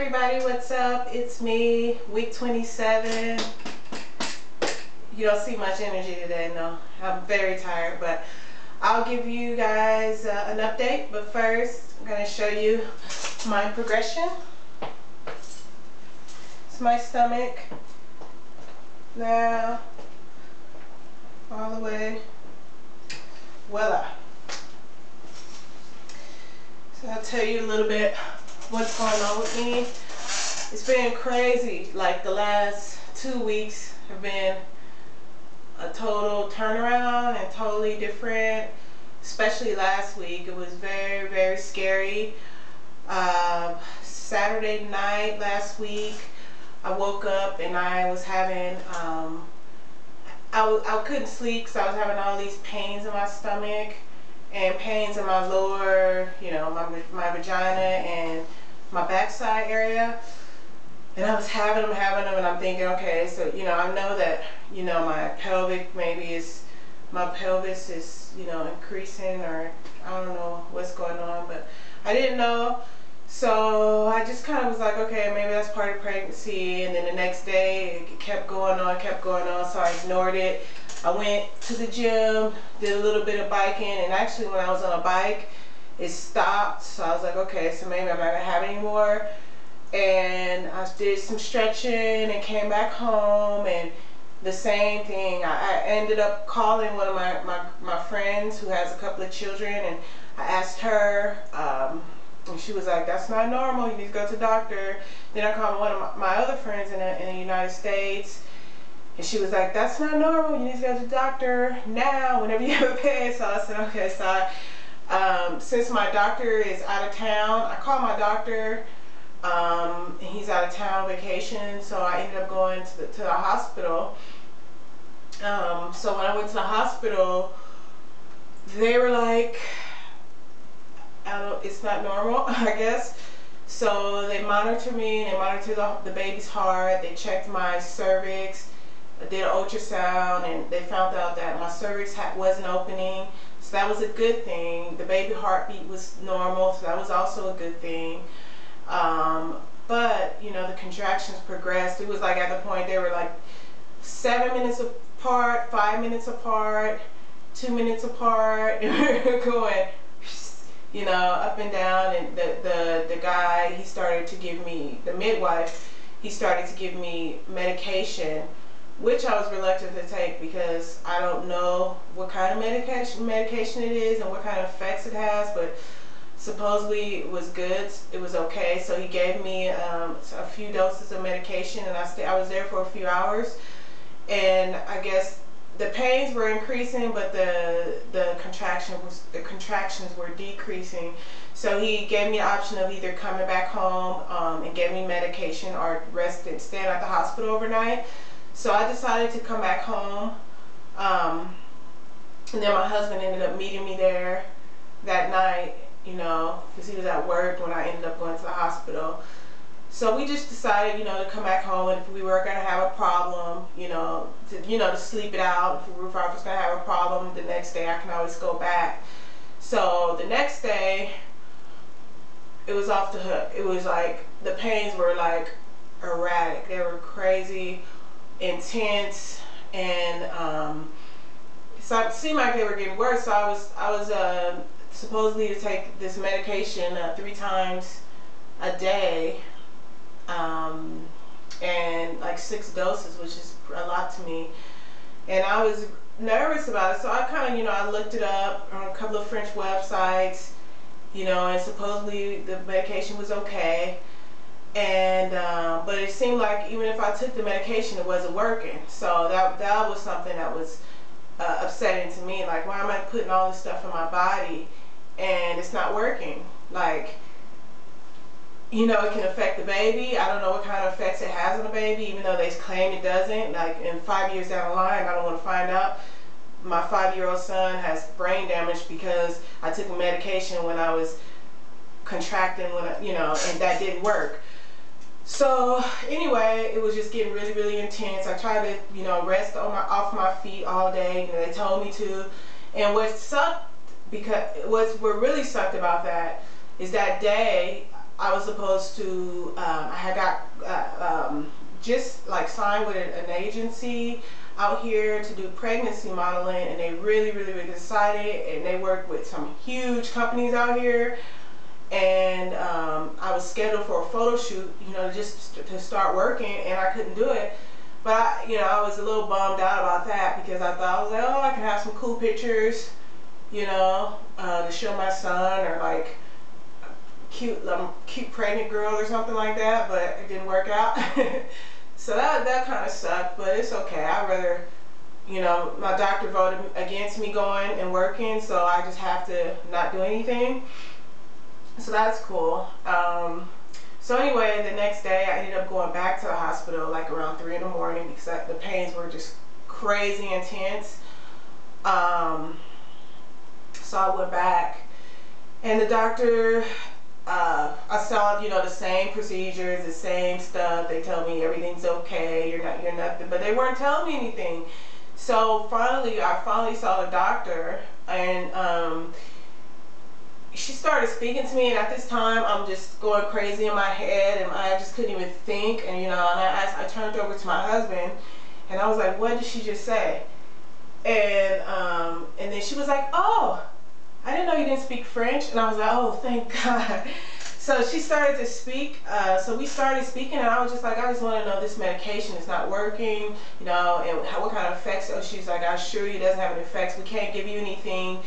everybody, what's up? It's me, week 27. You don't see much energy today, no. I'm very tired, but I'll give you guys an update. But first, I'm going to show you my progression. It's my stomach now, all the way, voila. So I'll tell you a little bit what's going on with me. It's been crazy. Like the last 2 weeks have been a total turnaround and totally different. Especially last week, it was very, very scary. Saturday night last week, I woke up and I was having, I couldn't sleep because I was having all these pains in my stomach and pains in my lower, my vagina and my backside area. And I was having them, and I'm thinking, okay, so, I know that, my pelvic my pelvis is, increasing, or I don't know what's going on, but I didn't know. So I just kind of was like, okay, maybe that's part of pregnancy. And then the next day it kept going on, so I ignored it. I went to the gym, did a little bit of biking, and actually when I was on a bike, it stopped. So I was like, okay, so maybe I'm not gonna have it anymore. And I did some stretching and came back home, and the same thing. I ended up calling one of my friends who has a couple of children, and I asked her, and she was like, that's not normal, you need to go to the doctor. Then I called one of my other friends in the United States, and she was like, that's not normal, you need to go to the doctor now, whenever you have a pain. So I said, okay. So since my doctor is out of town, I called my doctor, and he's out of town vacation, so I ended up going to the hospital. So when I went to the hospital, they were like, it's not normal, I guess. So they monitored me, and they monitored the baby's heart. They checked my cervix, did an ultrasound, and they found out that my cervix wasn't opening. So that was a good thing. The baby heartbeat was normal, so that was also a good thing. But the contractions progressed. It was like at the point they were like 7 minutes apart, 5 minutes apart, 2 minutes apart, going up and down. And the guy, he started to give me, the midwife, he started to give me medication, which I was reluctant to take because I don't know what kind of medication it is and what kind of effects it has, but supposedly it was good, it was okay. So he gave me a few doses of medication, and I was there for a few hours, and I guess the pains were increasing, but the contractions were decreasing. So he gave me the option of either coming back home and gave me medication, or staying at the hospital overnight. So I decided to come back home, and then my husband ended up meeting me there that night, because he was at work when I ended up going to the hospital. So we just decided, to come back home, and if we were going to have a problem, to sleep it out. If I was going to have a problem the next day, I can always go back. So the next day, it was off the hook. It was like, the pains were like erratic. They were crazy, intense, and so it seemed like they were getting worse. So I was supposedly to take this medication 3 times a day, and like 6 doses, which is a lot to me. And I was nervous about it, so I kind of, I looked it up on a couple of French websites, and supposedly the medication was okay. And but it seemed like even if I took the medication, it wasn't working. So that was something that was upsetting to me. Like, why am I putting all this stuff in my body and it's not working? Like, it can affect the baby. I don't know what kind of effects it has on the baby, even though they claim it doesn't. Like, in 5 years down the line, I don't want to find out my 5-year-old son has brain damage because I took a medication when I was contracting, and that didn't work. So anyway, it was just getting really, really intense. I tried to, rest off my feet all day. They told me to. And what really sucked about that is that day I was supposed to, I had got just like signed with an agency out here to do pregnancy modeling, and they really excited, and they work with some huge companies out here. And I was scheduled for a photo shoot, you know, just to start working, and I couldn't do it. But I was a little bummed out about that, because I thought, I was like, oh, I can have some cool pictures, you know, to show my son, or like cute pregnant girl or something like that. But it didn't work out. So that kind of sucked, but it's okay. I'd rather, you know, my doctor voted against me going and working, so I just have to not do anything. So that's cool. So anyway, the next day I ended up going back to the hospital like around 3 in the morning, because the pains were just crazy intense. So I went back, and the doctor, I saw, you know, the same procedures, the same stuff. They tell me everything's okay, you're nothing, but they weren't telling me anything. So finally, I saw the doctor, and she started speaking to me, and at this time I'm just going crazy in my head, and I just couldn't even think. And you know, and I turned over to my husband, and I was like, what did she just say? And then she was like, oh, I didn't know you didn't speak French. And I was like, oh, thank God. So she started to speak, so we started speaking, and I was just like, I just want to know, this medication is not working, you know, and what kind of effects. So she's like, I assure you it doesn't have any effects. We can't give you anything.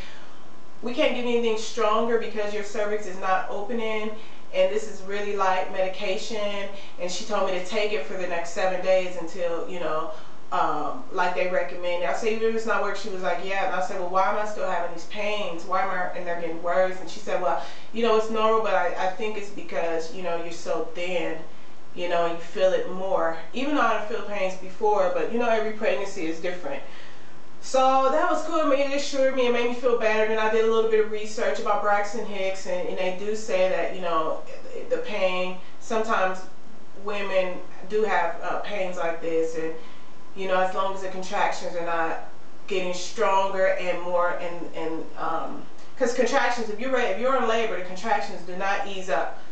We can't give you anything stronger, because your cervix is not opening, and this is really light medication. And she told me to take it for the next 7 days until, you know, like they recommend. I said, if it's not working, she was like, yeah. And I said, well, why am I still having these pains? Why am I, and they're getting worse? And she said, well, you know, it's normal, but I think it's because, you know, you're so thin, you know, you feel it more. Even though I didn't feel pains before, but you know, every pregnancy is different. So that was cool. It assured me, it made me feel better. Then I did a little bit of research about Braxton Hicks, and they do say that, you know, the pain, sometimes women do have pains like this, and you know, as long as the contractions are not getting stronger and more, and because contractions, if you're in labor, the contractions do not ease up.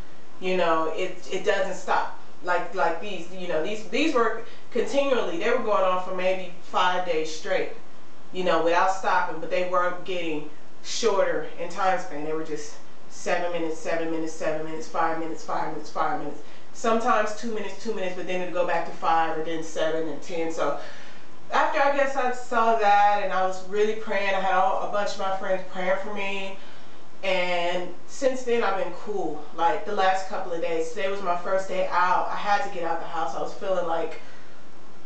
You know, it doesn't stop. Like these, you know, these were continually. They were going on for maybe 5 days straight, you know, without stopping. But they weren't getting shorter in time span. They were just 7 minutes, 7 minutes, 7 minutes, 5 minutes, 5 minutes, 5 minutes. Sometimes 2 minutes, 2 minutes, but then it'd go back to 5, and then 7 and 10. So after, I guess, I saw that, and I was really praying. I had a bunch of my friends praying for me, and since then I've been cool. Like the last couple of days, today was my first day out. I had to get out of the house. I was feeling like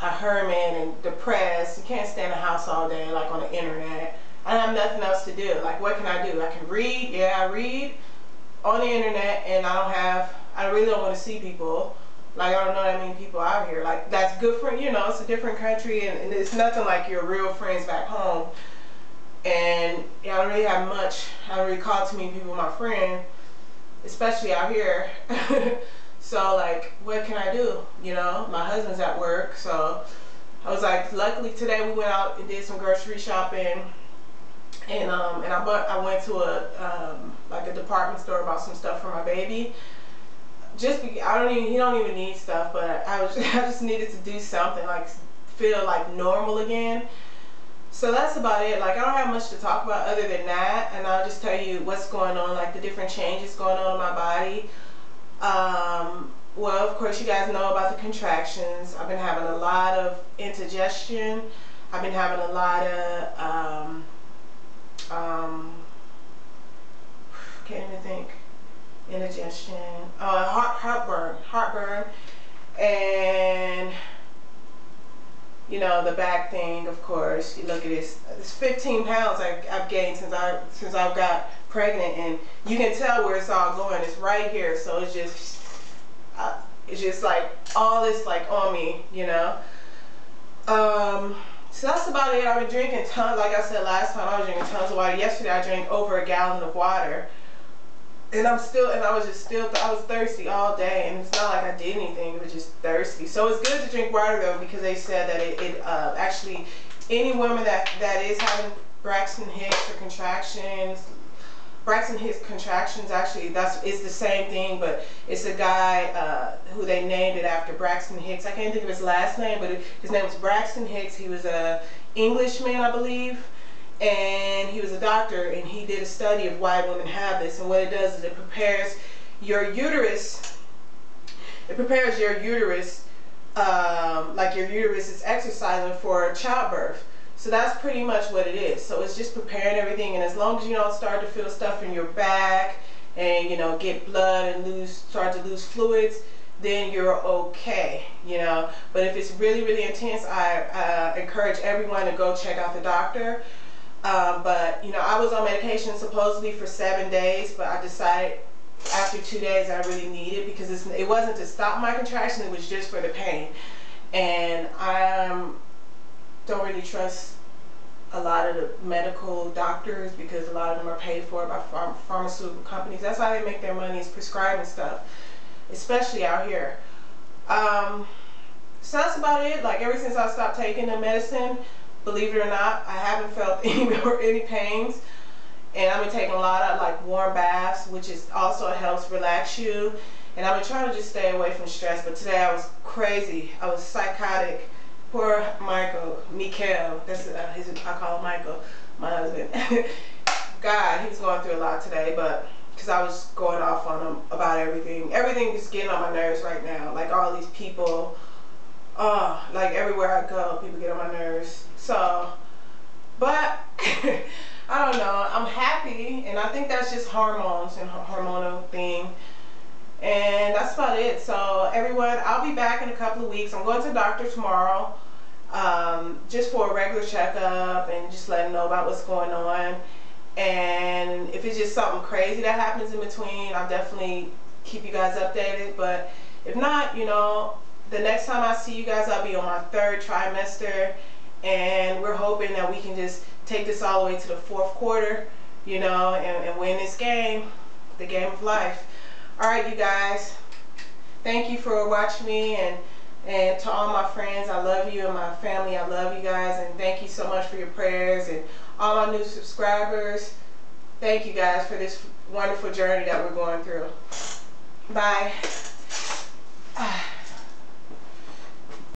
a hermit and depressed. You can't stay in the house all day, like on the internet. I have nothing else to do. Like, what can I do? I can read. Yeah, I read on the internet, and I really don't want to see people. Like, I don't know that many people out here. Like, that's good for, you know, it's a different country, and it's nothing like your real friends back home. And yeah, I don't really have much. I don't really call too many people my friend, especially out here. So, like, what can I do? You know, my husband's at work, so I was like, luckily today we went out and did some grocery shopping, and I went to like a department store, bought some stuff for my baby. Just he don't even need stuff, but I just needed to do something, like feel like normal again. So that's about it. Like, I don't have much to talk about other than that, and I'll just tell you what's going on, like the different changes going on in my body. Well, of course, you guys know about the contractions. I've been having a lot of indigestion. I've been having a lot of can't even think. Indigestion, heartburn, and you know, the back thing. Of course, you look at this. It's 15 pounds I've gained since I've got pregnant, and you can tell where it's all going. It's right here, so it's just like all this like on me, you know. So that's about it. I've been drinking tons. Like I said last time, I was drinking tons of water. Yesterday, I drank over a gallon of water. And I was thirsty all day, and it's not like I did anything, it was just thirsty. So it's good to drink water though, because they said that it actually, any woman that is having Braxton Hicks or contractions, Braxton Hicks contractions, actually, it's the same thing, but it's a guy who they named it after, Braxton Hicks. I can't think of his last name, but his name was Braxton Hicks. He was a Englishman, I believe, and he was a doctor, and he did a study of why women have this. And what it does is it prepares your uterus. It prepares your uterus like your uterus is exercising for childbirth. So that's pretty much what it is. So it's just preparing everything, and as long as you don't start to feel stuff in your back and, you know, get blood and start to lose fluids, then you're okay, you know. But if it's really, really intense, I encourage everyone to go check out the doctor. But, you know, I was on medication supposedly for 7 days, but I decided after 2 days I really need it, because it wasn't to stop my contraction, it was just for the pain. And I don't really trust a lot of the medical doctors, because a lot of them are paid for by pharmaceutical companies. That's how they make their money, is prescribing stuff, especially out here. So that's about it. Like, ever since I stopped taking the medicine, believe it or not, I haven't felt any pains. And I've been taking a lot of like warm baths, which also helps relax you. And I've been trying to just stay away from stress. But today I was crazy. I was psychotic. Poor Mikael. That's I call him Michael, my husband. God, he was going through a lot today, but because I was going off on him about everything. Everything is getting on my nerves right now. Like all these people. Like everywhere I go, people get on my nerves. So, but I don't know. I'm happy, and I think that's just hormones and hormonal thing. And that's about it. So everyone, I'll be back in a couple of weeks. I'm going to the doctor tomorrow, just for a regular checkup and just let them know about what's going on. And if it's just something crazy that happens in between, I'll definitely keep you guys updated. But if not, you know, the next time I see you guys, I'll be on my 3rd trimester, and we're hoping that we can just take this all the way to the 4th quarter, you know, and win this game, the game of life. All right, you guys, thank you for watching me, and to all my friends, I love you, and my family, I love you guys, and thank you so much for your prayers, and all my new subscribers, thank you guys for this wonderful journey that we're going through. Bye.